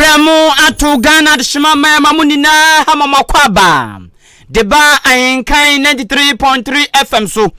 Abramo atu Ghana de shimama mamunina hamama kwaba. Deba Ahenkan 93.3 FM so.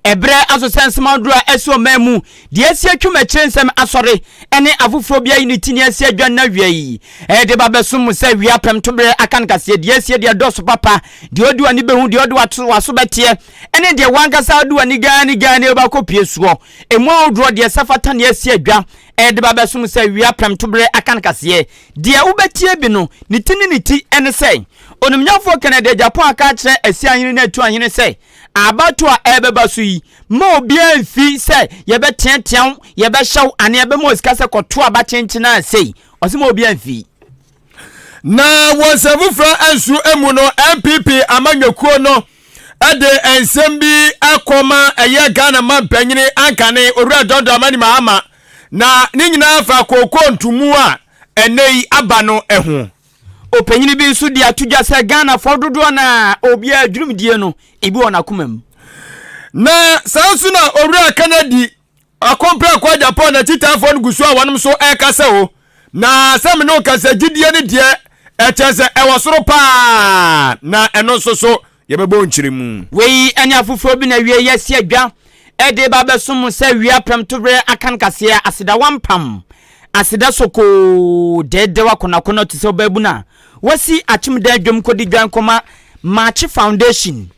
Ebre aso sense madura eso memu de asia twuma kyensem asore ene afoforo bia unity ne asia dwan na wiei de babesum se wia pem tobre akan kase de asia de doso papa de odu ani behu de odu waso betie ene de wankasa odu ani gani oba kopie suo emu odro de safata ne asia dwa de babesum se wia pem tobre akan kase de ubetie bi no niti ene sei onumnyafo Canada Japan aka kire asia hene na atu ahene sei abato a ebeba so yi ma obia mfi se ye be tientian ye be hyew ane ye be mo sika se koto aba chenchina sei osema obia mfi na wonsefufra ansu emu no MPP amanyekuo no ade ensembi akoma eye Ghana mampanyini ankane owura dondo amani mahama na ni nyina fa kokko ntumu a enei aba no eho opanyini bi nso di atudwa se Ghana fododo na obia adwumdie no ebi wona komam na sansu na owura Canada akompra kwa Japan na titafo ngusu a wonom so ekasa o na sam no kasa gidie ne de echese ewosoro pa na eno so yebebo nchirimu wei anya afufuro bi na wie yesi adwa ede ba besom se wia prem tobre akan kase asida wampam asida soko dede wakona tise obabuna wasi achimda dwom kodi dwan koma March Foundation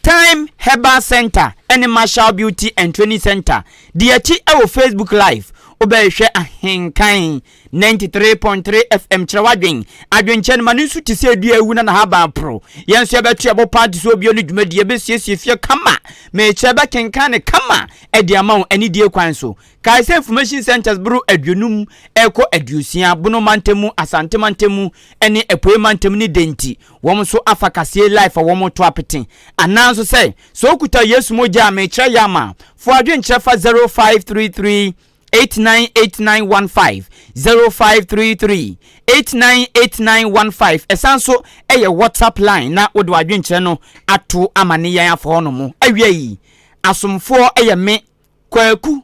Time Herbal Center and Marshall Beauty and Training Center diachi ewo Facebook Live obehwe Ahenkan 93.3 FM Chrawadwen adwenchen manusu tise adu ewu na haba pro yenso ebetu ebo party so obi onu dwumadi ebesiesie fie kama me cheba kenkan kama edi amawo ani die kwan so Kaise Information Centers bro adwunum eko adusia bono mantemu asante mantemu ene epoe mantemu ni denti wom so afakase life wom to apete ananso say so okuta Yesu moja me kira yama fo adwenche fa 0533 898915 0533 898915 esanso eye WhatsApp line na wodo adwenche no ato amane yan afo no mo awiei asomfo eye me kwaku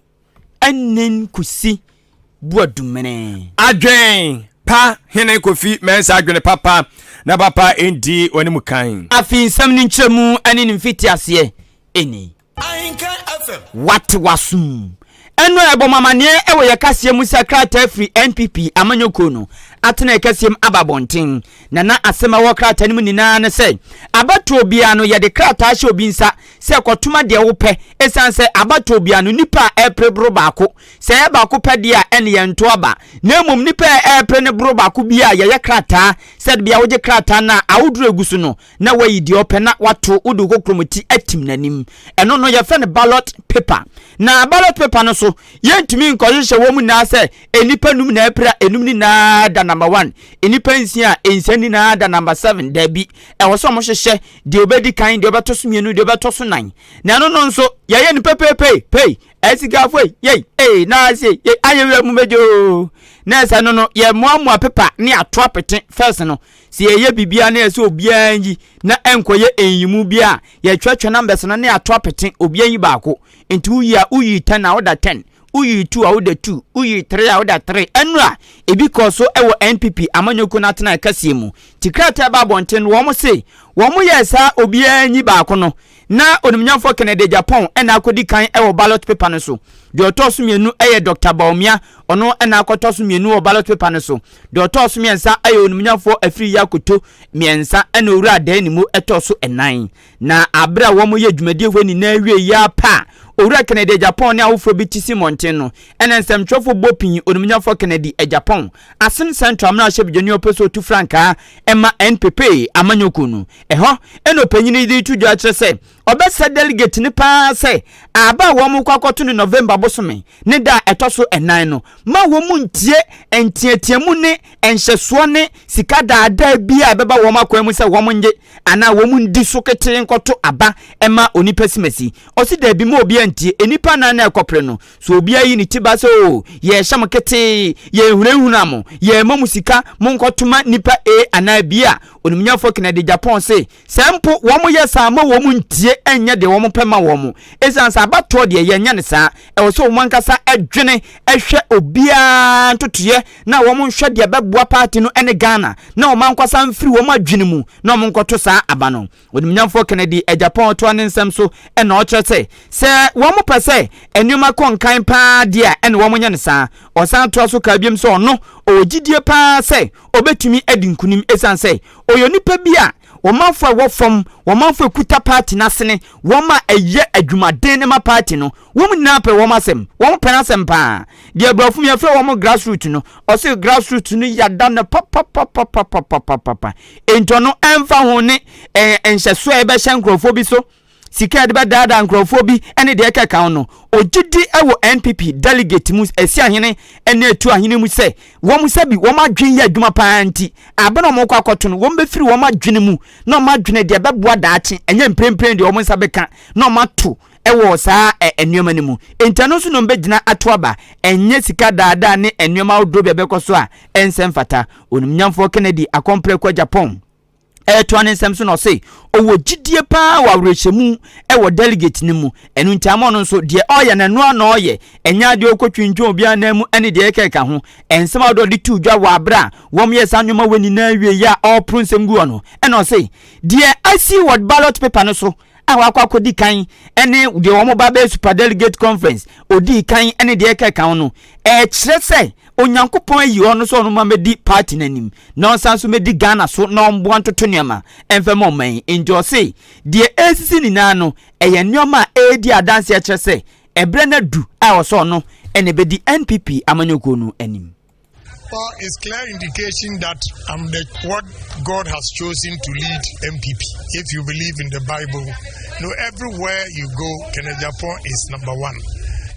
anen kusi buadumene adwen pa hene kofi mensa adwene papa na papa endi woni mukan afin sam ni nkyeremu ani ni mfiti ase eni Ahenkan FM what wasum eno ebomamane ewe ya Kasiebo sakrata free NPP amanyoko no atena ekasiem ababonten na asema wo krata ni munina ne se abato obia no ye de krata hye obinsa se kotuma de wo pe esanse abato obia no nipa eprebro baako se ye baako pe de a ene ye nto aba na emom nipa epre ne bro baako bia ye krata se de bia wo je krata na awuduru egusu no na wayi de ope na wato udu kokromoti atim nanim eno no ye fe ne ballot paper na ballot paper no so yentumi nkohye wo mu na se enipa num na epra enum ni na da number 1 enipa nsia ensani na da number 7 dabi ewoso mo hyehyɛ de obedi kan de obetoso mienu de obetoso 9 na no nso ye ni pepe esigafo ye na se ayewe mu mejo na esa no ye moamoa pepa ne ato apete first no se ye bibia na ese obia nyi na enkoye enyimu bia ye twatwa numbers no ne ato apete obia yi baako enti uyi 10 na order 10 uyi 2 a order 2 uyi 3 a order 3 enra ebi koso ewo NPP amanyoko na tena Kasiemu tikrata ba bonten wo mo se wo mo yesa obia nyi baako no na onumnyafo Canada Japan ena akodi kan ewo ballot paper no so de otoso mienu eye Dr. Baumia ono ena akotoso mienu o ballot paper no so de otoso miensa eye onumnyafo afiri yakoto miensa ena owura dan ni mu etoso enan na abra wo mo ye dwumadi hwani na awie ya pa owura Canada Japan ne awofro bi tisi monten no ena nsemtwofo bopin onumnyafo Canada Japan asen central amna hye bidwani opeso tu franka ema NPP amanyoko no eho ena opanyini di tudwa kire se obesa delegate ni pa se aba wo mu kwakoto no November bosome ne da etoso enan no ma wo mu ntie entietiemu ne enhyeso ne sika daada bia beba wo makwan mu se wo mu nge ana wo mu ndi so kete nkoto aba ema onipa simasi osi da bi ma obi antie enipa na ekopre no so obi ayi ni tiba so ye hyam kete ye hurehunamo ye mamu sika mu nkotoma nipa ana bia onimnyafo Canada Japan se sempo wo mu yesa ma wo mu ntie enya de wo mo pema wo mo esansa abato de yenya ne saa e wo so wo mankasa adwene ehwe obia ntotoye na wo mo nhwe de beboa party no ene Ghana na wo mankasa mfiri wo mo adwene mu na wo mo nkoto saa aba no onimnyamfo Kennedy Japan to ane nsem so e na o kyerɛ se wo mo pese enuma konkan pa de a ene wo mo nya ne saa o san to so ka biem so ono ogidie pa se obetumi adi nkunim esanse oyo nipa bia womanfo wo fom womanfo kuta party nasene woma eye adwumaden ne ma party no wom na pe womasem wom penasem pa de abrafo me afre wom grassroots no o se grassroots no yada na papa ento no emfa ho ne enhyeso e be hye nkrofo bi so sika de badada nkrofo bi ene de keka no ogidi ewo NPP delegate mu esi ahene ene etu ahene mu se wom sabi wom adwen ya adwuma panti abena mo kwa akoto no wom be firi wom adwene mu na wom adwene de beboa daache enye mprempren de wom sabeka na wom ato ewo saa enuoma ne mu entano so no mbegina atoaba enye sika daada ne enuoma odo be bekoso a ensem fata onimnyamfo Kennedy akompre kwa Japan to ane nsem so no say owo gidie pa wa wrehemu wo delegate ni mu enu ntamo no so de oye na no na oye enya de okotwintwo obi anamu ene de ekeka ho ensem ado de tu dwa wa abra wom yes anwoma wani na wie ya all prinsem gu ono eno say de I see what ballot paper no so awakwa di kan ene de wo mo ba be super delegate conference odi kan ene de ekeka no kire say onyankopon ayi ono so no ma medi party nanim na sanso medi Ghana so na ombo antoto niama enfem oman enjo say de esisi ni na no eye nioma edi adanse a kire say ebre na du a wo so no ene bedi NPP amanyoko no anim. Well, it's clear indication that what God has chosen to lead MPP. If you believe in the Bible, everywhere you go, Kennedy Japan is number one.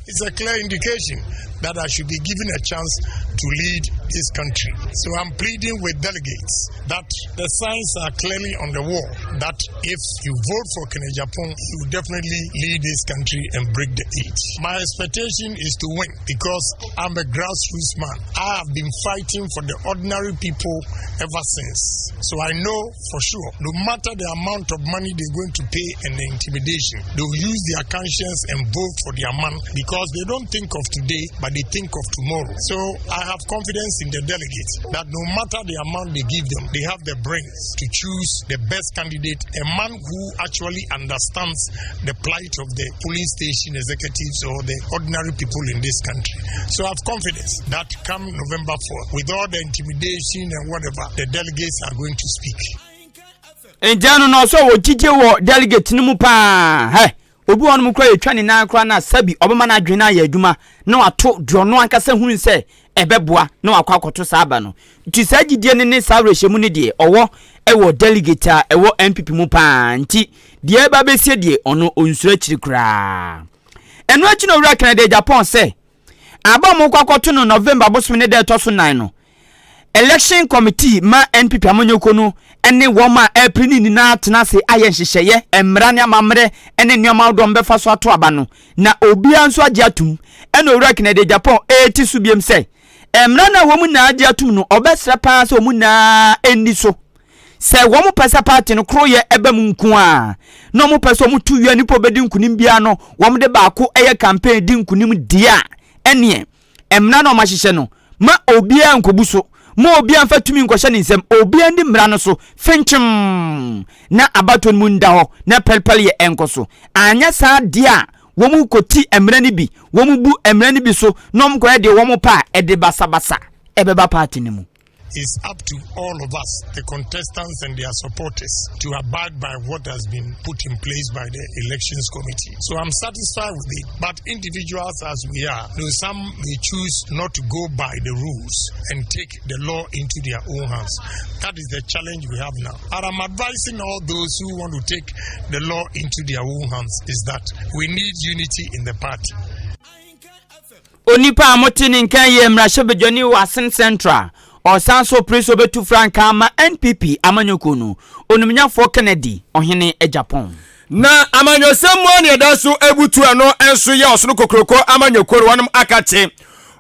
It's a clear indication that I should be given a chance to lead this country. So I'm pleading with delegates that the signs are clearly on the wall that if you vote for Kennedy Japan, you will definitely lead this country and break the age. My expectation is to win because I'm a grassroots man. I have been fighting for the ordinary people ever since. So I know for sure, no matter the amount of money they're going to pay and the intimidation, they will use their conscience and vote for their man because they don't think of today, but they think of tomorrow. So I have confidence in the delegates that no matter the amount they give them, they have the brains to choose the best candidate, a man who actually understands the plight of the police station executives or the ordinary people in this country. So I have confidence that come November 4th, with all the intimidation and whatever, the delegates are going to speak. Enjano no so wo jije wo delegate ni mu pa obi won mu kra etwa na kra na sabi obema na adwena ya adwuma na wato drono ankasa hun se ebeboa na wakwa akoto saaba no nti sagidie ne sa wrehemu ne de owo ewo delegate a ewo MPP mu pa nti de ba besie de ono onsura chiri kra eno achi no wura Kennedy Japan se aba mu kwa akoto no November bosom ne de to so 9 no election committee ma NPP amanyoko no ene woma April ni na tenase aye hyehyeye emra ne amamre ene nneoma odom befa so ato aba no na obi anso age atum ene owura Kennedy Japan eti so biem se emra na womu na age atum no obesra pa se omu na eni so se womu pesa party no kro ye eba mu nku a no mu pesa omu tu wi anipo bedi nkunim bia no womu de baako eye campaign di nkunim dia ene emra na o ma hyehye no ma obi an kobuso mo obi an fatumi nkohye ne nsem obi an di mra no so fenchim na abaton mu nda ho na pelpel ye enkoso anya sa dia womu koti emra ni bi womu bu emra ni bi so nom ko e de womu pa e de basabasa ebeba party ni mu. It's up to all of us, the contestants and their supporters, to abide by what has been put in place by the elections committee. So I'm satisfied with it. But individuals as we are, some may choose not to go by the rules and take the law into their own hands. That is the challenge we have now. And I'm advising all those who want to take the law into their own hands is that we need unity in the party. Onipa amotini nkan ye mrashebejoni wasen central Osanso preso betu franka ma NPP amanyoko no onumnyafo Kennedy ohene Japan na amanyosemo ne daso ebutu ano enso ye osono kokroko amanyoko wanum akate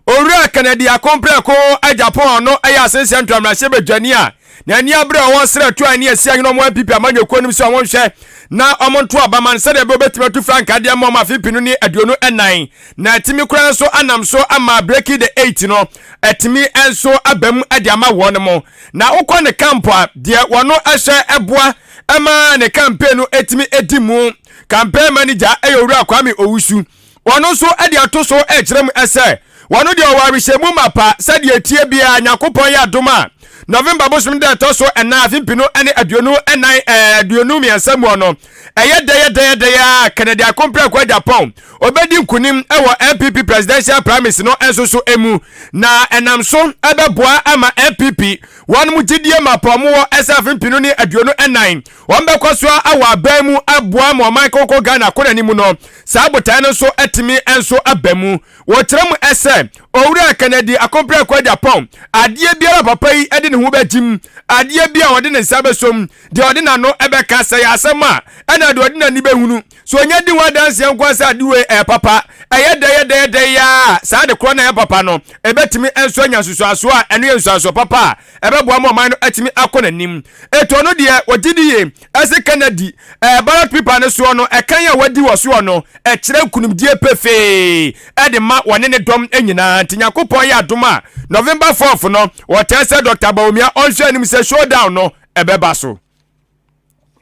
owura Kennedy akompre ko Japan no aya sense ntwamrase bedwani a na ni abre won sere to ani asia no mo MPP amanyoko nim so won hwe na omonto abaman sere be obetime tu frank ade mo ma fipinu ni aduonu enan na timi kura so anam so ama breaking the 8 no etimi enso abam ade ama won mo na ukọ ne camp a de wono ehye eboa ama ne campaign no etimi edimu campaign manager eyowura Kwame Owusu wono so ade atoso ekirem ese wono de owarihemu mapa sade etie bia nyakopon ya doma November bosom de toso ena afipinu ene aduonu enan aduonu miansam no eye ya Canada compare kwa Japan obedi nkunim ewo MPP presidential primaries no enso emu na enam so ebeboa ama MPP won mu gidie mapomo esafipinu ni aduonu enan won bekoso awa abamu aboa mo Michael Ghana konani mu no sabotan no so etimi enso abamu wo kirem ese owura Canada compare kwa Japan adie biara papa yi ede ne ho bejim adie bia wode ne nsabesom de wode na no ebeka se ya asema na de wode na ni behunu so onya di wa dance enko sa diwe papa eye ya sa de kro na ya papa no ebetimi enso anya susu aso a eno enso aso papa ebeboa mo man no etimi akonanim eto no de wogidie ase Canada ballot paper ne so no ekan ya wadi wo so no ekire kunumdie pefe ede ma wone ne dom enyina tinyakopon ya doma November 4th no wotese Dr. Baumia onso anim se showdown no ebeba so.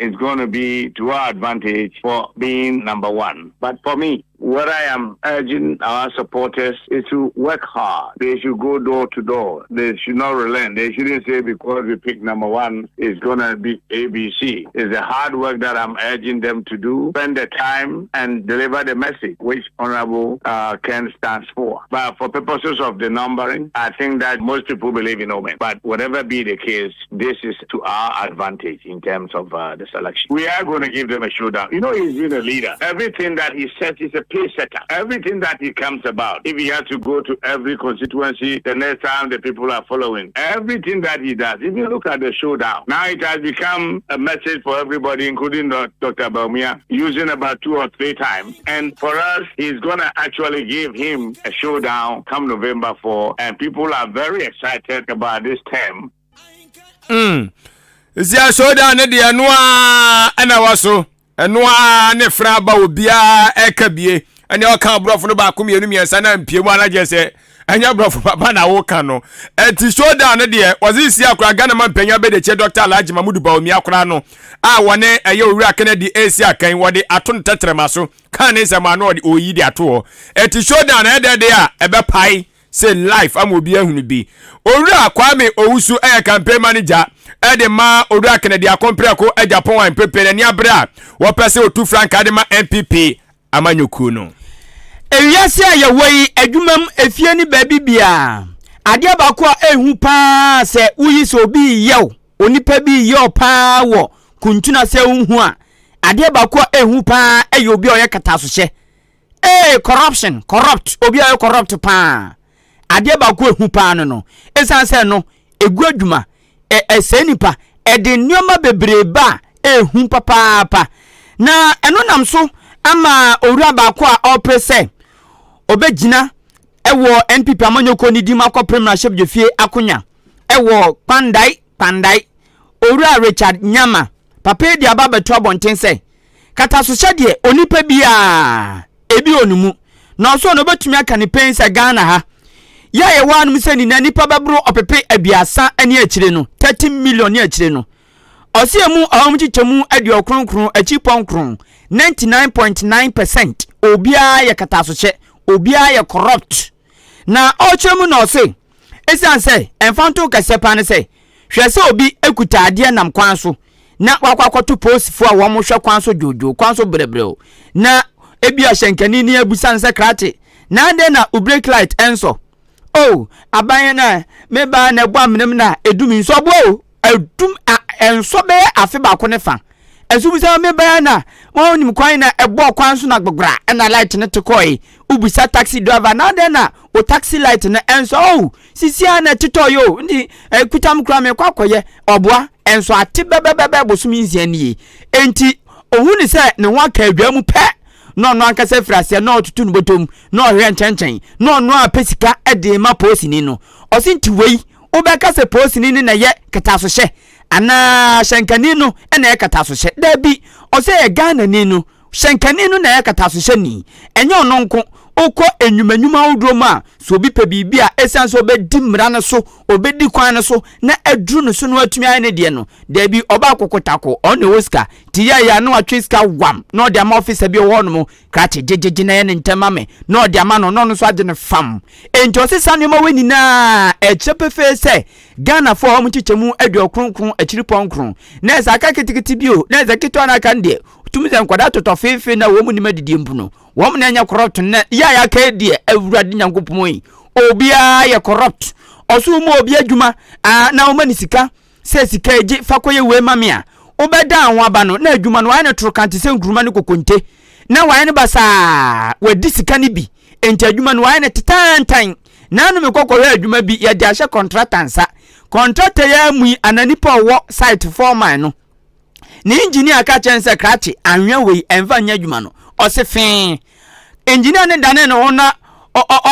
It's going to be to our advantage for being number one. But for me, what I am urging our supporters is to work hard. They should go door to door. They should not relent. They shouldn't say because we pick number one, it's going to be ABC. It's the hard work that I'm urging them to do. Spend the time and deliver the message, which Honorable Ken stands for. But for purposes of the numbering, I think that most people believe in Omen. But whatever be the case, this is to our advantage in terms of the selection. We are going to give them a showdown. You know, he's been a leader. Everything that he says is a pace setter. Everything that he comes about, if he has to go to every constituency, the next time the people are following. Everything that he does, if you look at the showdown, now it has become a message for everybody, including Dr. Baumia, using about 2 or 3 times. And for us, he's going to actually give him a showdown come November 4. And people are very excited about this term. Zia showdown ne de noa ana waso noa ne fra ba obia ekabie ene o kan brofo no ba komienu miensa na mpiemu anaje se anya brofo papa na wo kan no enti showdown ne de wazisi akura Ghana man panya be de che Dr. Alhaji Mamudu Baomi akura no a wone eye owura Kennedy AC akan wode aton tetremaso kan ne sema no de oyi de ato enti showdown ne de a ebe pai say life amobi ahunu bi owura Kwame Owusu campaign manager edema owura Kennedy akompre ko Japan wan prepare ni abra wo pese otu frank adema MPP amanyoku no ewiase ayewoi adwumam efie ni baabi bia ade abako a ehu pa se uyi so bi yew onipa bi yew pa wo kuntuna se hu a ade abako a ehu pa eyo bi oye kataso hye corrupt obi oye corrupt pa ade abako ehu pa no esan se no egu adwuma esenipa ede nneoma bebreba ehu papa na eno nam so ama owura baako a opese obegina ewo NPP amanyoko ni dim akọ premiership jefie akonya ewo pandai owura Richard Nyama papa di ababa to abonten se kata so hyede onipa bia ebi onumu na so no betumi aka ne pensa Ghana ha ya ye wanu se ni na nipa babro opepe abiasa ani akire no 30 million ni akire no osiemu ahomchichemu adi okronkron achiponkron 99.9% obia ye kataso obia ye corrupt na ochemu no se esan se enfanto kasepa ne se hwese obi ekuta ade nam kwan so na kwakwakoto post fo a wo mo hwe kwan so jojo kwan so brebre na ebia hyenkani ni abusan se krate na ade na break light enso abaye na meba na egbo amnem na edum nso bo edum enso be afi ba ko ne fa esubisa meba na won nim kwan na egbo kwan so na gbogbra na light ne tekoi ubisa taxi driver na de na o taxi light na enso sisia na titoyo ndi kutam kra me kwakoye oboa enso ate bebebebe bosumi nziani enti ohuni se ne ho aka adwamu pe no ankasa frase no tutu no botom no hwe nchenchen no apesika ede ma posini no osinti wei obeka se posini ni na ye ketaso hye ana hyenkani no na ekata so hye da bi ose ye Ghana ni no hyenkani no na ekata so hye ni enye ono nko okọ enwumanwuma wodrom a so obi pe bibia esan so obedi mra ne so obedi kwan ne so na aduru no so no atumi aye ne de no da bi oba kokotako on Oscar ti ya no atwiska wam no de ama officer bi wo no mo krache jejeje na ye ne ntema me no de ama no so ade ne fam enti osesa ne ma weni na echepe fe se Ghana for ho mchichemu adu okronkron achiri ponkron na esa aka kitikiti bio na esa kito na aka ndie tumi se nkwada toto fefe na wo mu ni madidi mpu no wo mu na nya corrupt na ya ka die awurade nyankopon yi obia ya corrupt osu mu obia adwuma na wo mani sika se sika eji fakoye we mamia obeda anwa aba no na adwuma no wa ne tro kante se nkuruma ne kokonte na wa ne basa wadi sika ne bi enti adwuma no wa ne tetantan na no me kokoro adwuma bi ya de ahye contractansa contractor ya mu ananipa wo site foreman no ni engineer ka chense krachi anwa we enva nya adwuma no ose engineer ne dane no ona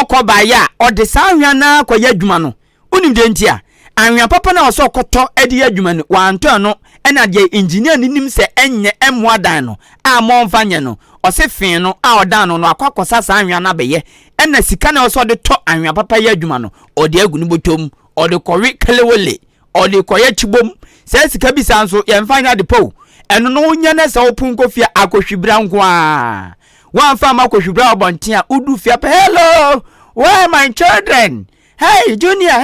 okoba ya ode sa anwa na kwaya adwuma no unim de ntia anwa papa na oso okoto edi adwuma no wanto no ena de engineer ni nim se enye emwa dan no a mo mfanye no ose no a odan no akwakosa sa anwa na beye ena sika na oso de to anwa papa ya adwuma no ode agu ni botom ode kowe kelewole ode koye chibom se sika bi sanso ye mfanya de po eno no nya na se opun kofia akohwibra nko a wan fa makohwibra obonten a udu fia hello where are my children hey Junior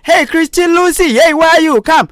hey Christine Lucy hey where are you come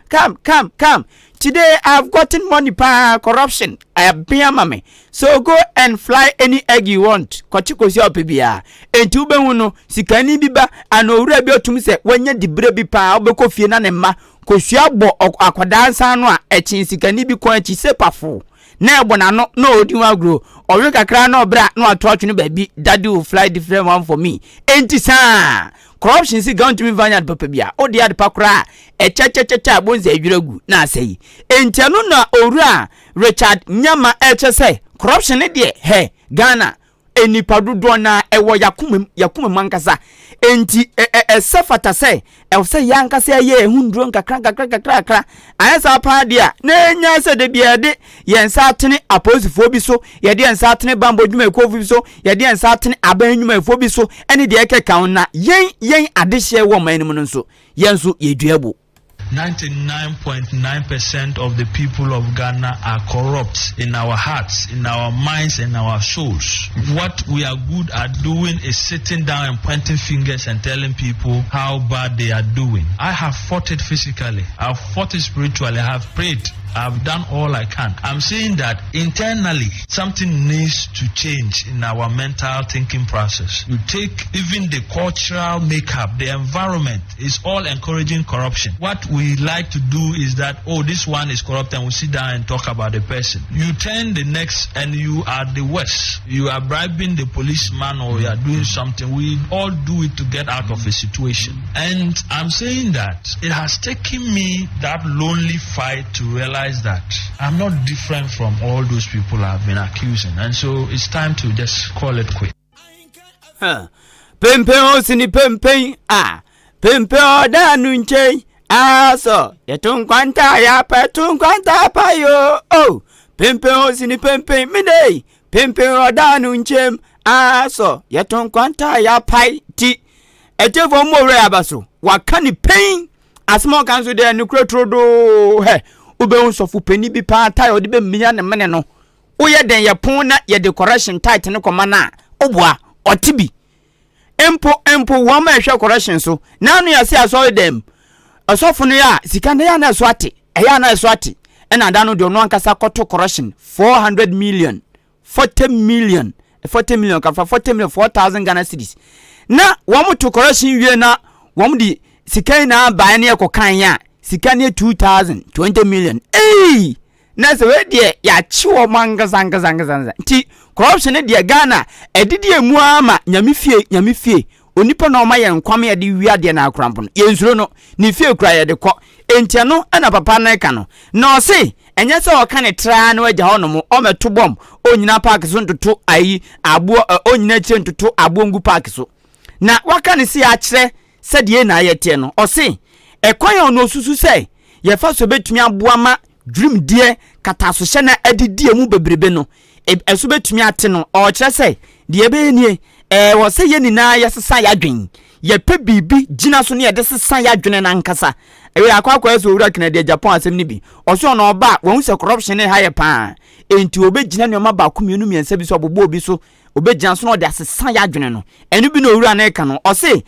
today I've gotten money pa corruption I have been mame so go and fly any egg you want kochikosi opebia entu behu no sikani biba anowura bi otum se wanya dibre bi pa obekofie na ne ma kosua bo akwadansa no a echi sikani bi kwa echi sepafo na ebona no na odi wagro owe kakra na obra na atotwe ba bi daddy will fly different one for me enti sa corruption si going to me vanya papa bia odi ade pakura echechechecha bonze adwiragu na asai enti anu na owura Richard Nyama say corruption de he Ghana enipa dodo na ewo yakumem mankasa enti sefata say say yankasa ye ehundro nkakra ayesa pa dia na nya se de bia de yensa atene aposifo bi so ye de yensa atene bambo dwuma ekofu bi so ye de yensa atene aban dwuma efo bi so ene de ekeka na yen adehye wo manim no so yenso yeduabo 99.9% of the people of Ghana are corrupt in our hearts, in our minds, and our souls. What we are good at doing is sitting down and pointing fingers and telling people how bad they are doing. I have fought it physically. I've fought it spiritually. I have prayed. I've done all I can. I'm saying that internally, something needs to change in our mental thinking process. You take even the cultural makeup, the environment is all encouraging corruption. What we like to do is that, oh, this one is corrupt, and we sit down and talk about the person. You turn the next and you are the worst. You are bribing the policeman or you are doing something. We all do it to get out of a situation. And I'm saying that it has taken me that lonely fight to realize that I'm not different from all those people I've been accusing, and so it's time to just call it quit. Pempe osini pempe pempe oda nunche so yetun kwanta ya petun kwanta pa yo pempe osini pempe midei pempe oda nunche so yetun kwanta ya pai ti etefo more abaso wakani pain asmo kanso de nukrotrodo ube sofu peni bi pa tai odi be mmia ne mene no woye den ye pon na ye decoration tight ne koma na obua otibi empo wa ma hwe correction so na no ya se aso dem asofu no ya sika na ya na so ate eya na so ate ena da no de no ankasa koto correction 400 million 40 million ka 40 million 4000 Ghana cedis na wo mo to correction wie na wo mo di sika na ba na ekokan ya sika ne 2020 million na se we de ya chiwo mangazanga nti corruption de Ghana edidi emu ama nyamefie onipa na omaye nkwame ya de wi ade na akrampo no yensuro no ni fie kura ya de ko entia no na papa na ka no na se enye se o ka ne tra na waja ho no mo o meto bom onyina park so ntoto ayi abo onyina che ntoto abongu park so na waka ne se ya kire se de na ayete no o se ekwan ono susu se ye fa so betumi aboa ma dream die kataso na adidi emu bebrebe no eso betumi ate no o kire se de be nie wo se ye nina ye sesa ya dwen ye pe bibi gina so ne ye de sesa ya dwen na nkasa ewe akwa eso wura Canada Japan asem ni bi o so no ba wo se corruption ne ha ye pa enti obegina ne ma ba komienu miensa bi so obobo obi so obegina so no de sesa ya dwen no enu bi no wura na ka no o se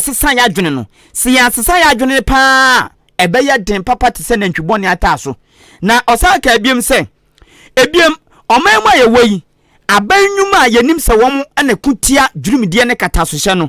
sesa ya dwen no se ya sesa ya dwen pa ebe ya den papa te se nantwibone ataso na osaka ebiem se ebiem omanma ye wei abanyuma yenim se wom na kutia dwurumdie ne kataso hye no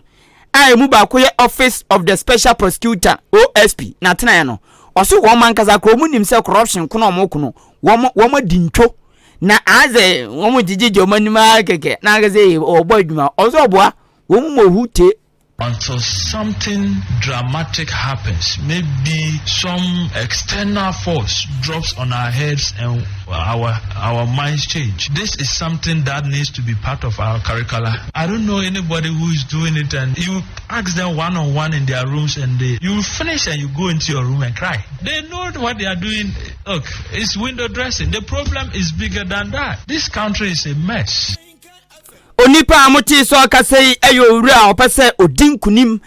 emu ba ko ye Office of the Special Prosecutor OSP na tena ye no oso wo mankaza ko mu nim se corruption kuno omokuno wo dintwo na aze wo mu jijije omanima keke na agaze obo adwuma oso oboa wo mu mohute until something dramatic happens. Maybe some external force drops on our heads and our minds change. This is something that needs to be part of our curricula. I don't know anybody who is doing it, and you ask them one-on-one in their rooms and you finish and you go into your room and cry. They know what they are doing. Look, it's window dressing. The problem is bigger than that. This country is a mess. Onipa amuti so akasei eyo wura opese odinkunim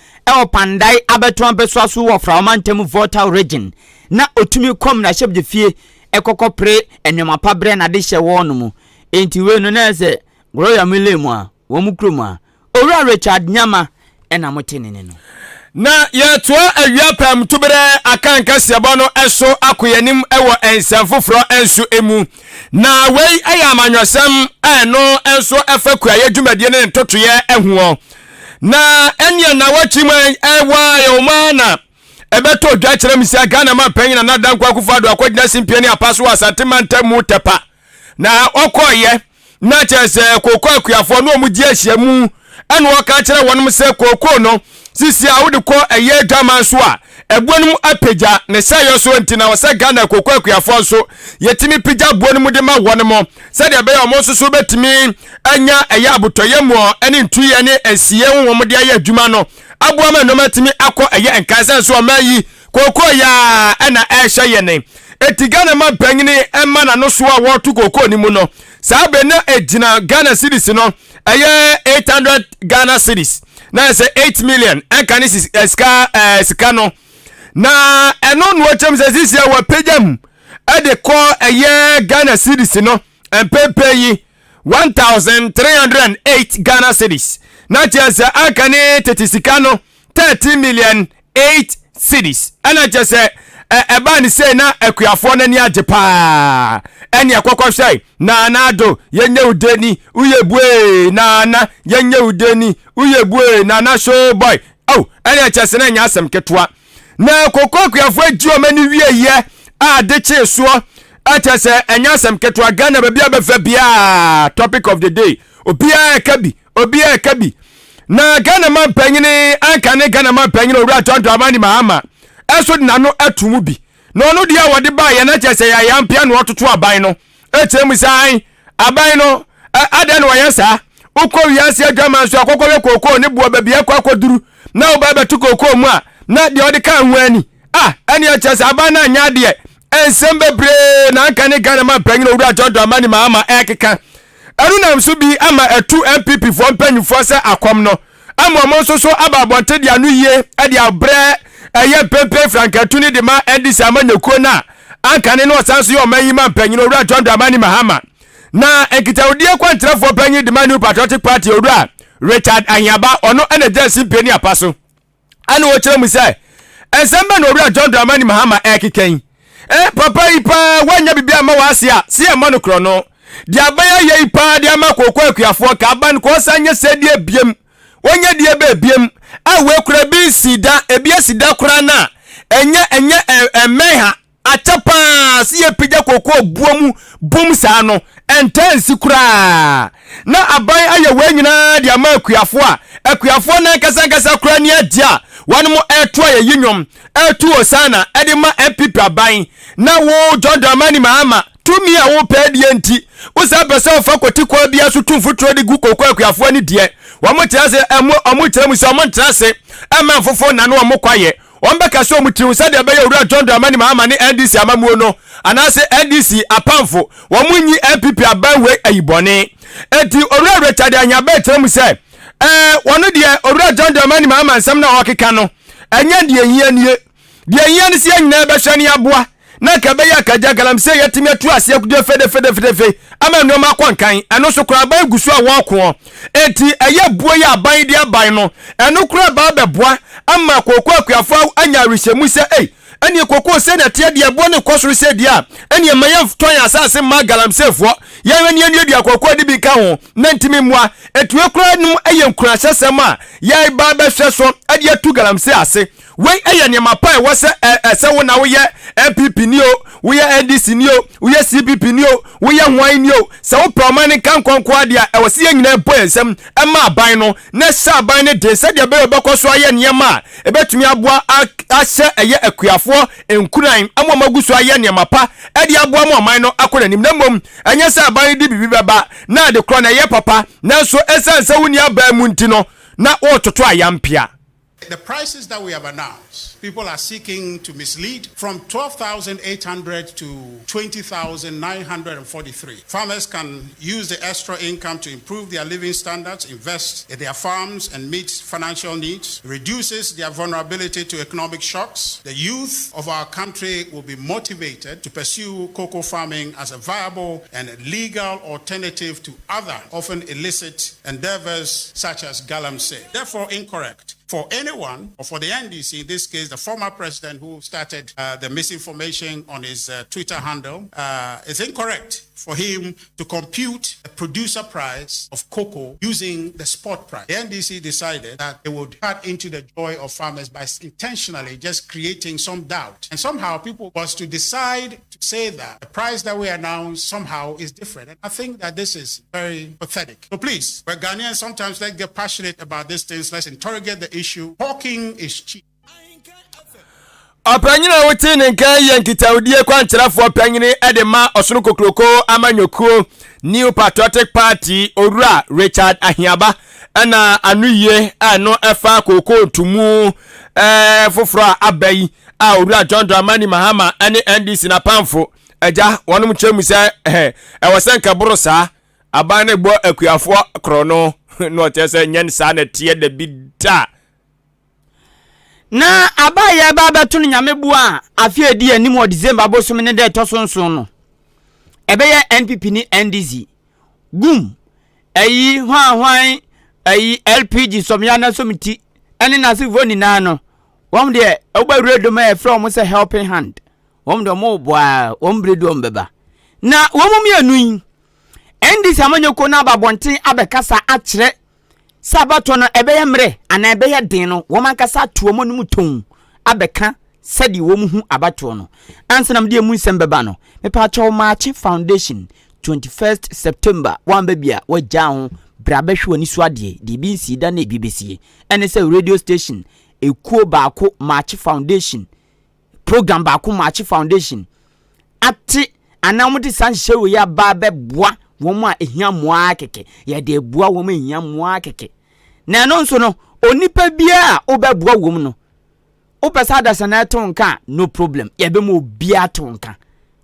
pandai abeton beso so wo fra omantem voter region na otumi kom na hyebde fie ekokopre enwema pabre na de hye wo no mu enti we no na se gloria milemu a wo mu krom a owura Richard Nyama ena motenene no na ye to awia pam tubere akan Kasiebo no eso akoyanim ewo ensamfoforo enso emu na wei aya amanwasam eno enso efaku aye dwumadie ne ntotoye ehuo na enya na wachiman ewa yomana ebeto dwa kire misia Ghana ma panyina na dankwa kufado akodina simpiani apaso asantema mu tepa na okoye na chese kokko akuafo no omudi ahyiamu eno waka kire wonum se kokko no sisi a wode ko eye dwaman so a ebuonum apeja ne sayo so ntina wasa Ghana kokko akuafo so yetimi peja buonum de ma wonmo se de be omo so betimi anya eye abotoyemu ene ntuye ne asiye wonmo de aye adwuma no aboama no matimi akọ eye enkansa so mayi kokko ya ena ehye ye ne eti Ghana ma panyini emma na no so a wotu kokko ni mu no sa be na ejina Ghana cedis no eye 800 Ghana cedis na say 8 million enkani sika no na eno no chem se sisia wa pejam e de ko eye Ghana cedis no empepe yi 1308 Ghana cedis na chese akani tetisika no 30 million 8 cedis ana chese eba ni say na akuafo na ni ajepa eni akokọ hwai na anado yenye udeni uyebue na yenye udeni uyebue na show boy eni chese na nya asem ketwa na kokọ akuafo aji o mani wie ye a de che so atese enya asem ketwa Ghana ba bia befa bia topic of the day obia kabi na Ghana man panyini anka ne Ghana man panyini owura tonto amani mahama eso na no atumu bi no no dia wode ba ye na chese ya yampia no ototo aban no etemu sai aban no adan wo yesa ukọ wiase adwama so akokọ we kokọ ne buo ba bia kwakoduru na oba betu kokọ mu a na de ode kan hu ani ani chese aban na anya de ensembebre na anka ne Ghana man panyini owura tonto amani mahama ekeka aruna mso bi ama etu MPP for mpanyufo se akom no amomo so ababonte dia no yie e dia bre eye pepe frankatu ni de ma edisi amanyekuo na anka ne no sanso yo mayi ma mpanyino owura tondo amani mahama na enkitaodie kwantrafo panyi de New Patriotic Party owura Richard Anyaba ono ene jesi peni apaso ane wo kire mu se ensembe no owura tondo amani mahama ekeken papa ipa wanya bibia ma wase a se e monokro no dia baya ye ipa dia ma kokko akuafo ka ban ko sanye sedie biem wonye die be biem awe kura bi sida ebia sida kura na enye emeha atapa si ye pija kokko buomu bum sa no entensi kura na aban aye we nyina dia ma akuafo na kasa kura ni adia wanmo eto ye yinyom etu osana ede ma MPP aban na wo John Amani Mahama tumi a wo pedie nti wo sa pese ofa kotikwa bia so tumfutro de gu kokko akuafo ni de wo mo tirase omo tirase omo tirase ama fofo na no omo kwaye on be kaso muti said the bay owura John Dramani Mahama ne NDC amamuo no anase NDC apamfo wo munyi MPP abawe ayibone enti owura Richard Anyabe trem say wonu de owura John Dramani Mahama nsam na okeka no enya de yie nie de yie ne se nyina be hwe ne aboa na ka be ya kaja galamse yetimi atu ase akude fede ama no ma kwankan eno so kura ba gusu a wako enti eye buo ya aban de aban no eno kura ba beboa ama kokko akuafo anya rehemu se eni kokko se na tie de buo ne kosoro se dia eni maye ton asase ma galamsefo ya eni eni dia kokko de bi ka ho na ntimi moa etu ekura num eye nkura sesem a ya ba ba hwe so ade atu galamse ase wey eye ne mapai wo se wo na wo ye MPP ni o wo ye NDC ni o wo ye CPP ni o wo ye hwan ni o se wo promani kan konko ade a wo se ye nyina bo ensem ma aban no na sha aban ne de se de be bekoso aye niema e betumi aboa ahye eye akuafo enkuran amomaguso aye niema pa e de aboa mo man no akona nim na mom enye se aban de bibi beba na de kro na ye papa na so esense wo ni aba mu ntino na wo toto ayampia. The prices that we have announced, people are seeking to mislead from 12,800 to 20,943. Farmers can use the extra income to improve their living standards, invest in their farms and meet financial needs, reduces their vulnerability to economic shocks. The youth of our country will be motivated to pursue cocoa farming as a viable and legal alternative to other often illicit endeavors such as galamsey. Therefore incorrect for anyone, or for the NDC, in this case, the former president who started the misinformation on his Twitter handle, it's incorrect for him to compute a producer price of cocoa using the spot price. The NDC decided that it would cut into the joy of farmers by intentionally just creating some doubt. And somehow people was to decide to say that the price that we announced somehow is different. And I think that this is very pathetic. So please, we're Ghanaians, sometimes let's get passionate about these things. Let's interrogate the issue. Talking is cheap. Apanyina wote ne nkan yankitaudie kwa ncherafo apanyine edema osunu kokroko amanyoko New Patriotic Party Owura Richard Ahiaba ana anuye ano efa koko tumu foforo abai Owura John Dramani Mahama ane NDC na pamfo eja wonum chemu se ewosenka borosa abane gbo akuafo krono no tese nyen sa na tie da bida na abaya baba tunu nyame bua afie di anim o December bosom ne de tosonson no ebeye NPP ni NDC gum ayi hwan ayi LPG somyana somiti ene na se voni na no wom de obawredo ma from say helping hand wom de mo boa wom bredo mbeba na wom mi anu NDC amanyoko na babonten abekasa akire sabato no ebeye mre ana ebeye den no wo mankasa tuomo no muton abeka sadi wo mu hu abato no ansanam de mu nsembeba no mepa chaw March Foundation 21st September wan babia wagya ho brabehwe ni suade de bi nsi da na BBC ene se radio station ekuo baako March Foundation program baako March Foundation ati anamuti sanhyewe ya ba beboa womu a ehia moa keke ye de bua womu ehia moa keke na no nso no onipa bia obeboa womu no opesa da sana tonka no problem ye be mo bia tonka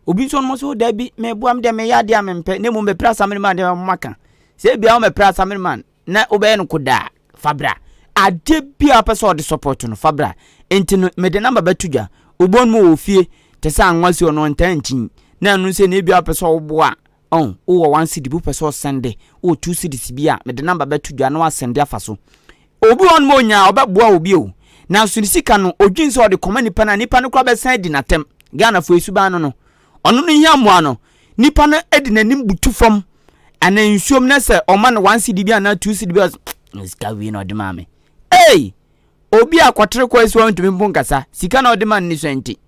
obi nso no so da bi me bua me de me yade amempe ne mo me prasa me man de maka se bia me prasa me man na obe no koda fabra ade bia pesa o de support no fabra enti no me de number batudwa obon mo ofie te sa anwasi ono ntanchin na anu se ne bia pesa oboa on o 1 cedi bu pesa sende o 2 cedi bia me de number batudwa na wasende afaso obi on mo nya obeboa obi o na so sika no odwinse o de koma nipa na nipa no kra be san di natem Ghana fo esuba no ono no hia moa no nipa no edi nanim butu fam ana nsuom na se o ma no 1 cedi bia na 2 cedi bia sika wi no de ma me obi akotre kwa esu ntumi mponkasa sika na o de ma ni so enti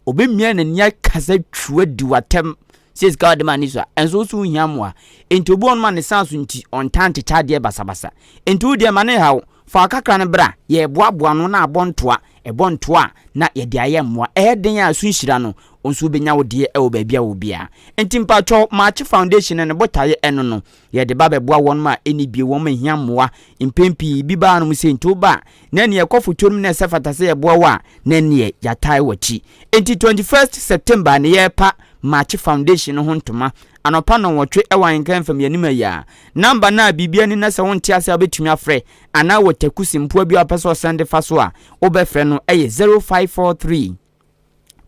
obi mia na nya kasa twua di watem says God man is enso so hia moa enti obi on ma ne sanso nti on tante tade basabasa enti wo de ma ne hawo fa kakra ne bra ye boaboa no na abontoa ebontoa na ye de aye moa den a so nhira no onso benya wo de e wo baabia wo bia enti mpacho March Foundation ne botaye eno no ye de ba beboa won ma eni bie won ma hia moa impempi bi ba no mu se nto ba na ne ekofoto no na sefata se ye boa wa na ne ya tai wachi enti 21st September ne ye pa March Foundation ho ntoma anopa no wotwe e wan kan fam yanima ya number na bibia ni na se wonte ase obetumi afre ana wotakusi mpo bi apeso send fa so a obefre no eye 0543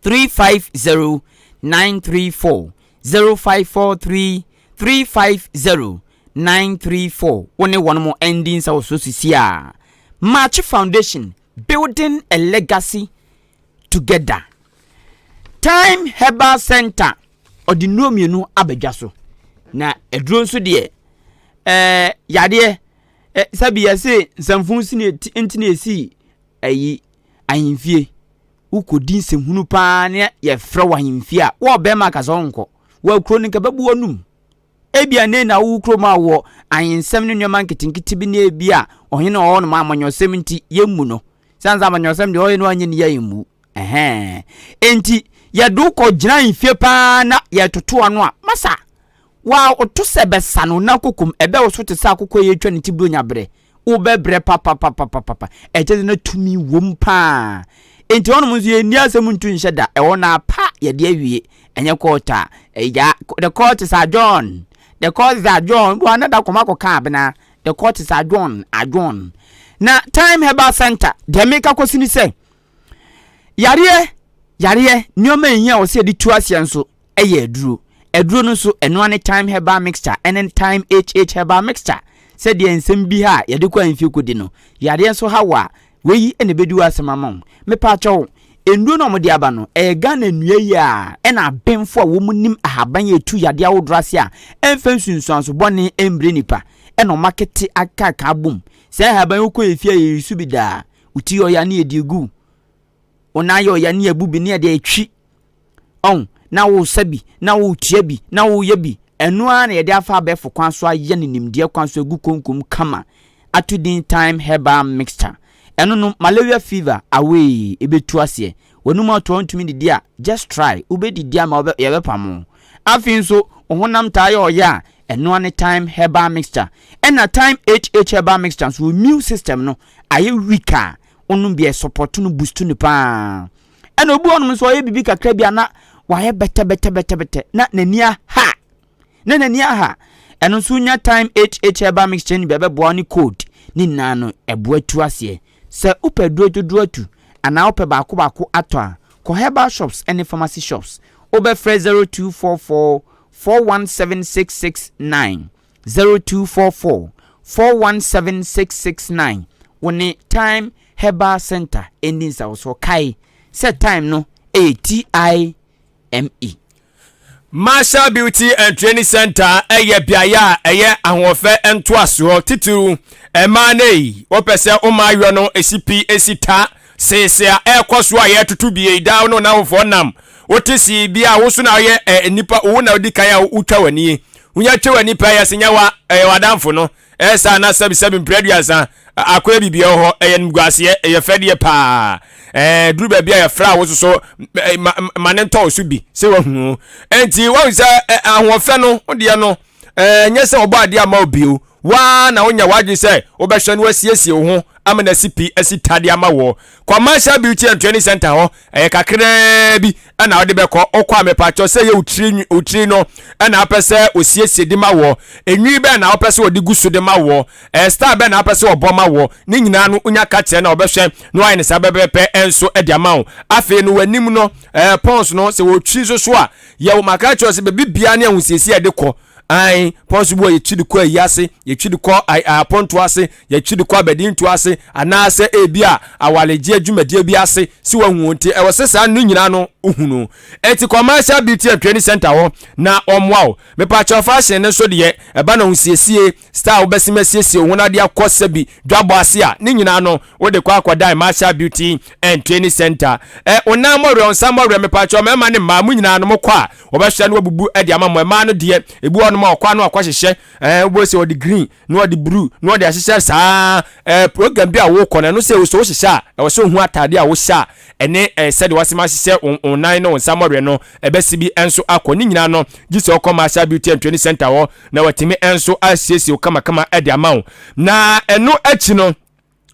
350 934 0543 350 934 one mo endings so sisia March Foundation building a legacy together. Time Herbal Center odinomienu abadwa so na eduro nso de yade sabi yase samfunsi ne ntine esi ayi ahimfie ukodin semhunu pa ne ye frɛ wa ahimfie a wo be ma kasa onko wa kuro ne kababu onum ebia ne na wo kuro ma wo ayinsɛm ne nyoma nketinkiti bi ne ebia ohene ɔwɔ no ma amanyɔsɛm nti yemu no sanza amanyɔsɛm de ɔyɛ no anye ne yemu enti yadu ko gyina infie pa na yetoto ano a masa wa oto se besa no na kokum ebe wo so te sa akokɔ ye twa ne tibro nyabre wo bebre papa eje na tumi wom pa enti ono munzu ye ni asem ntu nhye da e wona pa ye de awie enye kota ya the court is adjourned the court is adjourned wo na da koma koka abena the court is adjourned na Time Herbal Center de meka kosini se yare nyoma ehia wo se de tuasia nso eye eduro no so eno ane Time Herbal Mixture and Time HH Herbal Mixture se de ensem bi ha ye de kwa mfie kodi no yare nso hawa weyi ene bedu asemamon me pa cho endu no mo de aba no Ghana nua yi a ena benfo a wo munim ahaban etu yade awodrase a emfa nsunsuanso bone embre nipa eno market aka bom se ahaban ukọ efia yesu bi da uti yo ya na edigu ona yo ya na abubi na de atwi na wo sabi na wo tua bi na wo ye bi eno a na ye de afa abefo kwan so aye ne nimde kwan so egu konkom kama atudin Time Herbal Mixture eno no malaria fever away ebetu ase wonu ma to ntumi didi a just try ubedidi ama ye bepamo afin so ohonam taye oya eno ane Time Herbal Mixture ena Time HH Herbal Mixture so immune system no aye weaker onum bi support no boost no pa ena obu onum so ye bibi kakra bia na waye bete na nania ha eno so nya Time HH Herbal Mixture ni bebe bo ni code ni nano eboatu ase se upeduro dodoatu ana upe baako atwa ko herbal shops and pharmacy shops obe free 0244 417669 0244 417669 woni Time Herbal Center ending so kai set time no ATIME Marshall Beauty and Training Center eye biaya eye ahofe entoaso tituru emanei opese umayo no esipi esita sese ekoso aye tutu bie da no na wofo nam wotisi bia wo so na aye nipa wo na odi kan ya utwa wani unya twani pa ya senya wa wadamfo no esa na sabi mpreduasa akwa bibia ho eye nguase eye fedie pa duru ba bia ya fra wo so manento so bi se wa hu enti wo se ahofe no ode no nyese obo ade ama obio wa na wonya waje se obehwe no asiesie wo ho amana sipi asitade ama wo kwa Marshall Beauty and Training Center ho kakra bi ana wode beko okwa mepacho se ye utri no ana apese osiesie de ma wo enwi be na apese odi gusu de ma wo star be na apese obo ma wo ni nyina no unya kate na obehwe no ayi ne sabebepe enso ede ama wo afi no wanim no pons no se wo twi so a ye wo makacho se be bibia ne ahusiesie de ko ai possible ye twidi ko ayase ye twidi ko aponto ase ye twidi ko abedinto ase anase ebia awaleje adwumade bi ase si wahu nti e wosesa no nyina no uhunu eti Commercial Beauty and Training Center ho na omwao mepa cha fashion ne so de e ba na husiesie star obesimesiesie ohuna de akose bi dwabo ase a ne nyina no wo de kwa akoda Marshall Beauty and Training Center onamore onsamore mepa cha mema ne ma mu nyina no mokwa obehwe no wabubu e de amamo ma no de ebu ono ma okwa no akwahyehe wo se odi green no odi blue no odi ahyehe saa program bi a wo kɔ na no se wo so hyehe a wo so hu atade a wo hye ene said wasema hyehe online no samore no ebesi bi enso akọ ni nyina no gise Commercial Beauty and Training Center ho na watimi enso asiesi kama ede amawo na eno achi no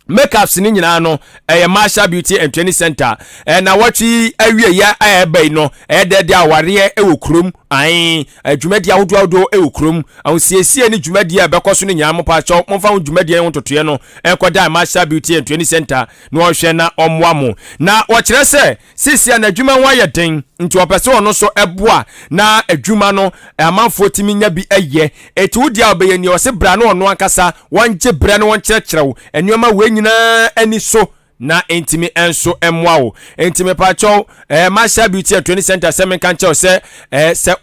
makeups ni nyina no Commercial Beauty and Training Center na watwi awie ya ebe no de aware ewokrom ai dwumadi ahodo ewokrom awosiesie ni dwumadi a bekoso ni nyina mo pa cho momfa dwumadi en totoye no ekoda Commercial Beauty and Training Center no hwe na omwamo na wakire se sisia na dwuma wa ye den nti opese ono so eboa na adwuma no amanfo timi nya bi eye eti wodi a obeye ni ose bra no ono akasa wonje bra no won kyerɛkyerɛw enuoma we nyina ani so na intimi enso emwawo intimi pacho Commercial Beauty and Training Center semen kanche se se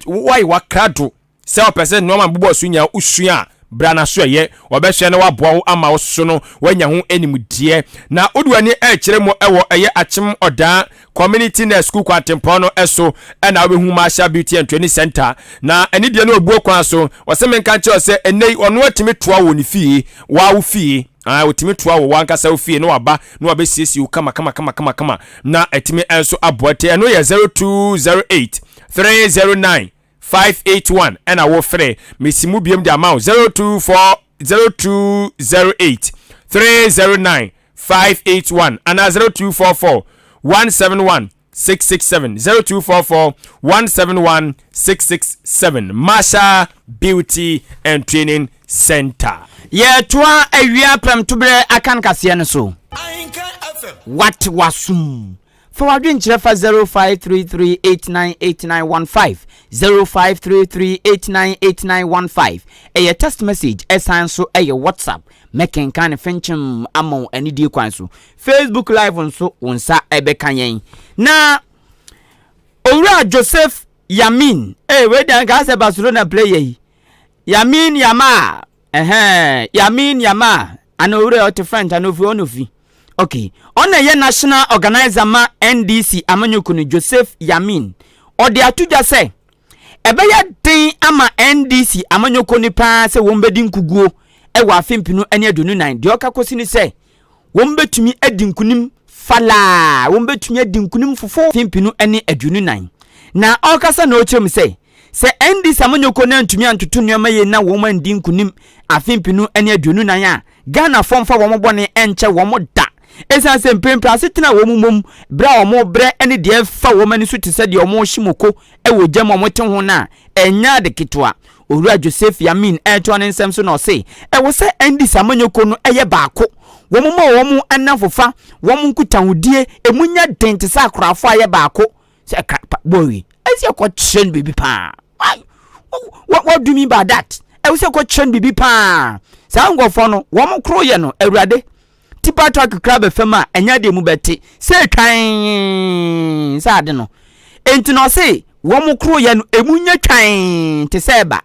wai wakrado se opese nuoma bubo sunya usua brana so ye obehwe na waboa ama woso no wanya ho animdie na oduani kyerɛ mo ɛwɔ ɛyɛ achim oda community na school kwatempo no ɛso ɛna obehu Commercial Beauty and Training Center na ani die no obuo kwan so wɔsɛmen kanche se enei ɔno atimi toa wɔ ni fie wa wo fie wotimi toa wo wankasa ofie no waba no wabesiesi kama na etimi enso abote no ye 0208 309 581 and I will free Missimu BM the amount 0208 309 581 and 0244 171 667 0244 171 667 Commercial Beauty and Training Center. Yeah, twa awia pram tubre akan kase ne so. What wasum? For wadwen kyerɛ 0533898915 0533898915 a text message esan so a WhatsApp making kan fenchem amon ani die kwan so Facebook live nso wonsa ebeka yen na Owura Joseph Yamin we dan ka se Barcelona player yi Yamin Yama Yamin Yama anowure ot French anofi onofi. Okay, on a national organizer ma NDC amanyokunu Joseph Yamin. Ode atuja se ebeya den ama NDC amanyokunu pa se wombedi nkuguo ewa afempinu ene adunu 9. De okakosi ni se wombetumi adinkunim fala, wombetumi adinkunim fofo afempinu ene adunu 9. Na okasa na ochem se NDC amanyokunu antumi antutu nneema ye na woma ndinkunim afempinu ene adunu 9 a Ghana fomfa womo bone enche womo da esa se mpempra setina wo mumom bra wo bre ene de fa wo mani so tise de wo himoko e wo gyam wo te ho na enya de ketwa Owura Joseph Yamin eto ne nsem so no se e wo se endi samanyoko no eye baako wo mumma wo mu annafofa wo mu nkutahudie emunya dente sa akorafo aye baako se boy esi ko chen baby pa what do you mean by that e wo se ko chen baby pa sa ngofo no wo mu kro ye no awurade tipa track club fema enya de mu beti se twan sa de no enti no se wo mu kro ye no emunya twan te se ba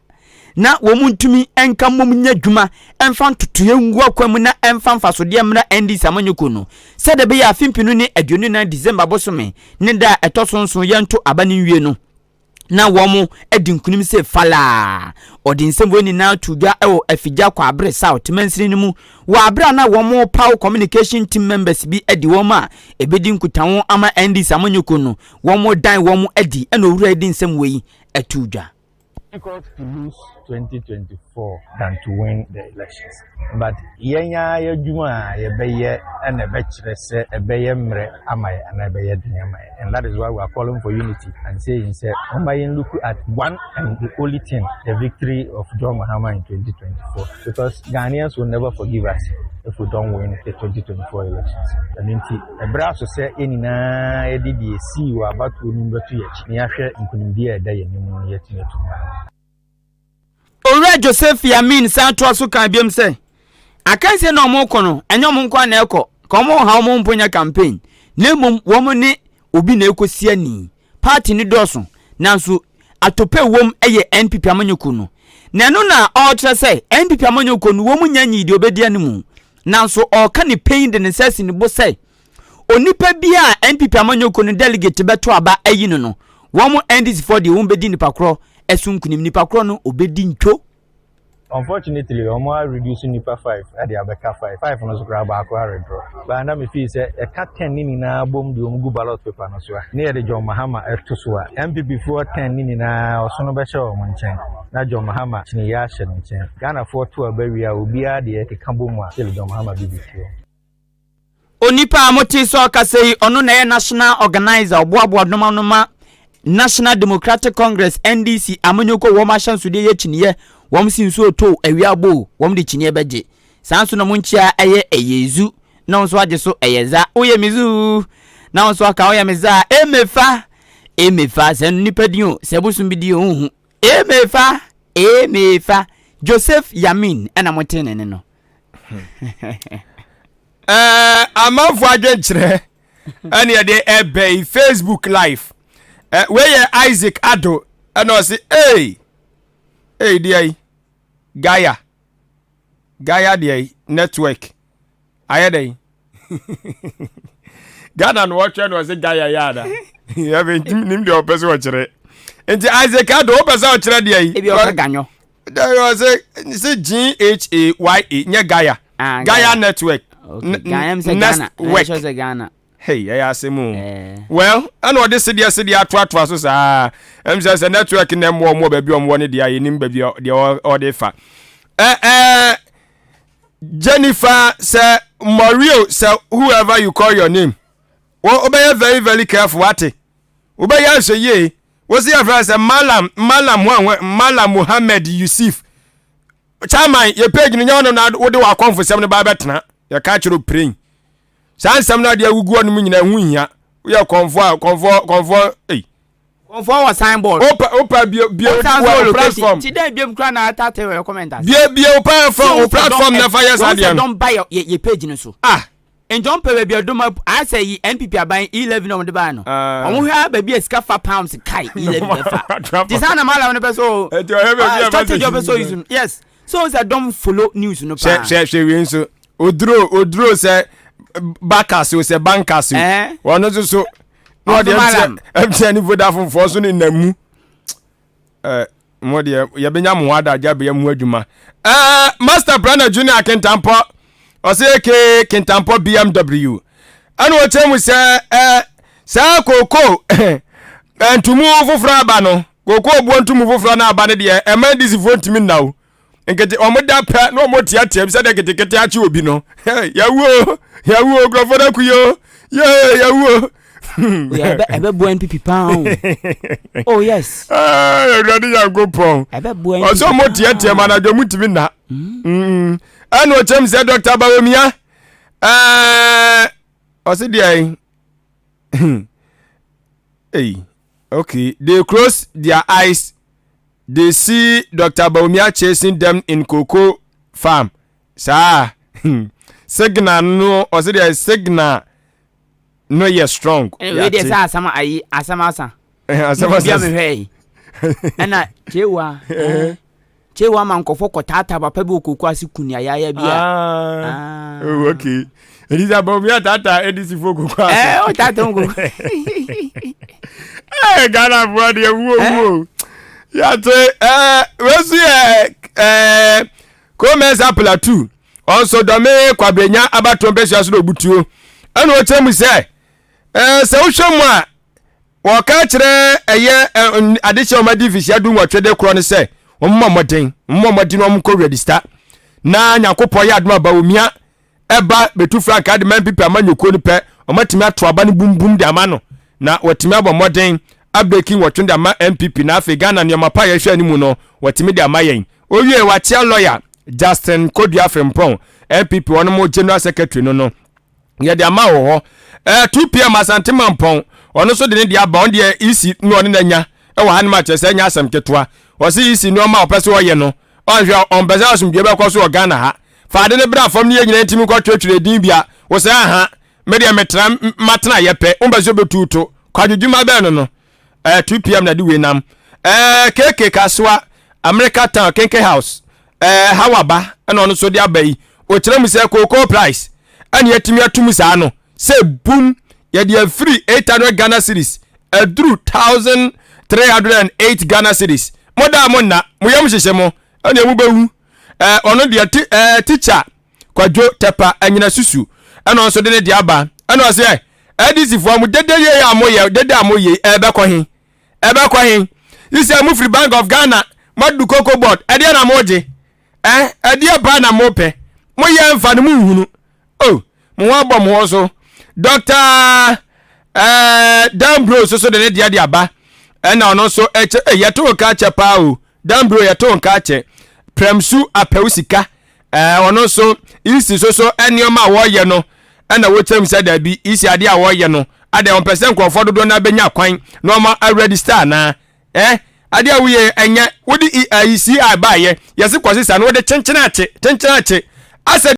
na wo mu ntumi enka mom nya dwuma emfa ntotoye ngu akwam na emfa mfaso de mra endi samanyoko no se de be ya fimpinu ni 29 December bosome ne da etosonson yento abane wie no na womu edinkunim se fala odinsem woni na tuga ewo afigya kwa abre south mansiri ni mu wa abre na womu power communication team members bi edi woma ebedi nkutawo ama NDC amanyoko no womu dan womu edi ena owura edi nsem weyi atuga difficult to lose 2024 than to win the elections. But yenya yejuma yebeye and ebechrese ebeye mre amaye and ebeye dinyamaye. And that is why we are calling for unity and saying say look at one and the only thing, the victory of John Mahama in 2024. Because Ghanaians will never forgive us if we don't win the 2024 elections. I mean, the brass will say any na edidi see you about to number 2 years. Ni ahwe nkunimdi e da ye nimu yeti netu. Owura Joseph Yamin santo so kan biem se akanse na omo kono enyo mo nkwa na ekọ ka omo ha omo mponya campaign na mum wo mo ne obi na ekosi ani party ni doso nanso atope wom eye NPP amanyoko no na no na all tre se NPP amanyoko no wo mu nyanyi di obedi animu nanso o ka ni pain de necessity ni bo se onipa bia NPP amanyoko no delegate beto aba ayi no wo mu NDC for the wo bedi ni pakro esunkunim nipa kro no obedi ntwo unfortunately omo are reducing nipa 5 at the abeka 5 no so grab back or draw but na me feel say e ka 10 ni na bom de omugu ballot paper no so na ye de John Mahama eto so a MPP for 10 ni na oso no be hye o mo nchen na John Mahama chini ya hye no nchen Ghana for to abawi a obi a de ke ka bom a John Mahama bibitio onipa amoti so akasei ono na ye national organizer oboabo noma National Democratic Congress NDC amanyoko wo ma chansude ye chiniye wom sinso to awiabo wom de chiniye beje sanso no munchia eye eyezu na onso age so eyeza oyemizu na onso aka oyemiza emefa sen nipadin se busum bidie hu emefa Joseph Yamin ana motene no amafo adwenkyere ane de ebay Facebook live where Isaac Ado and I say hey dear Gaia dear network ayade Ghana no watch and was a Gaia yada you have him the person watch it and Isaac Ado person watch it dear e bi o ganyo there was a GHAYA nya Gaia network Gaia mse Ghana hey I ask him well and what this city atwa so sa say network nem more baby one dey nim baby dey dey fa Jennifer say Mario say whoever you call your name obey very very careful what obey say ye was your friend say Malam Muhammad Yusuf chairman your page no na wo dey wa confuse no ba betena you catch you praying Sansam na dia gugu anu nyina hu hia we convoy convoy was signboard opa bio platform ti dey biem kra na atate we commenters bio platform na fire sadia don't buy your page no so and don't pay be do I say MPP are buying 11 on the ban no omo hwa ba bi esika fa pounds kai 11 fa this na mala no be so yes so say don't follow news no pa she we so odro say backers we say bankers one so no dey MTN Vodafone for so ni namu mo dey ya benya mo ada ja be mu adwuma Master Brandon Junior Kentampo o say ke Kentampo BMW anu o temu say koko entumu foforo aba no koko obu entumu foforo na aba ne de e man dis vontimi now nkete omoda pa no mo tiatia bi say de kete achi obi no yawo grofo da kuyo yawo ebe bo NPP pound oh yes ready ya go pon ebe bo o so mo tiatia manager mutimi na anu o chem say Dr. Bawumia o say dey hey okay they close their eyes. They see Dr. Bawumia chasing them in cocoa farm. Sir, signal no, or say there signal no you're strong. We dey say asama hey. Ana chewa man kofo kotata ba pebu cocoa asikunia ya bia. Oh okay. Elisa Bawumia tata edisi fo cocoa. O tata ngo. Ghana boy dey wo. Yate we see commence plateau also dome kwabenya abatombesia so obutuo ana o chemu se wo hwemu a wo ka kire eye adehye o madi fisia du nwotwede kro ne se mmomodin no mko register na nyakopo ya aduma Bawumia eba betu frank ade man pipa amanyoko ni pe o matimi ato aba ne bumbum de ama no na watimi abomodin abreaking watunda ma MPP na Ghana ne mapa ya hwa ni mu no watimi de amayen owie wachia lawyer Justin Kodua Frempong MPP wono mo general secretary no ye de ama wo 2 pm Asante Mampong ono so de ne de aba on de isi no ne nanya e wa han ma chese nya asem ketwa wo se isi no ma opese wo ye no on hwa on beza asum bi be kwaso Ghana ha fa de ne bra fam ne nyina ntimi kwa twetwere din bia wo se aha me de metra matna ye pe on bezo betuto kwadwuma be no 2 pm na di we nam keke kaswa America Town Kenke House hawaba na ono so di abai o kire mu se cocoa price ani yatimi atum sa no say boom ye di free 800 Ghana cedis through 1308 Ghana cedis moda mo na mo yam hyehye mo ani mu bewu ono de teacher kwadwo tepa anyina susu eno nso de ne de aba eno se edisi fo amu dede ye amoye dede amoye ebekọ hin isi amu free Bank of Ghana madu cocoa board ede na moje ede ba na mope mo ye mfa no mu hunu mo wa bọ mo so Dr. Dambro so de ne de aba ena ono so yeto ka chepa o Dambro yeto ka che premsu apewsika ono so isi so enioma wo ye no na wotem said that be isi ade a wo ye no ade 1% kwofo dodo na benya kwan no ma already star na ade a wo ye enye wodi isi abaye yesi kwose sa no wode chenchenache ase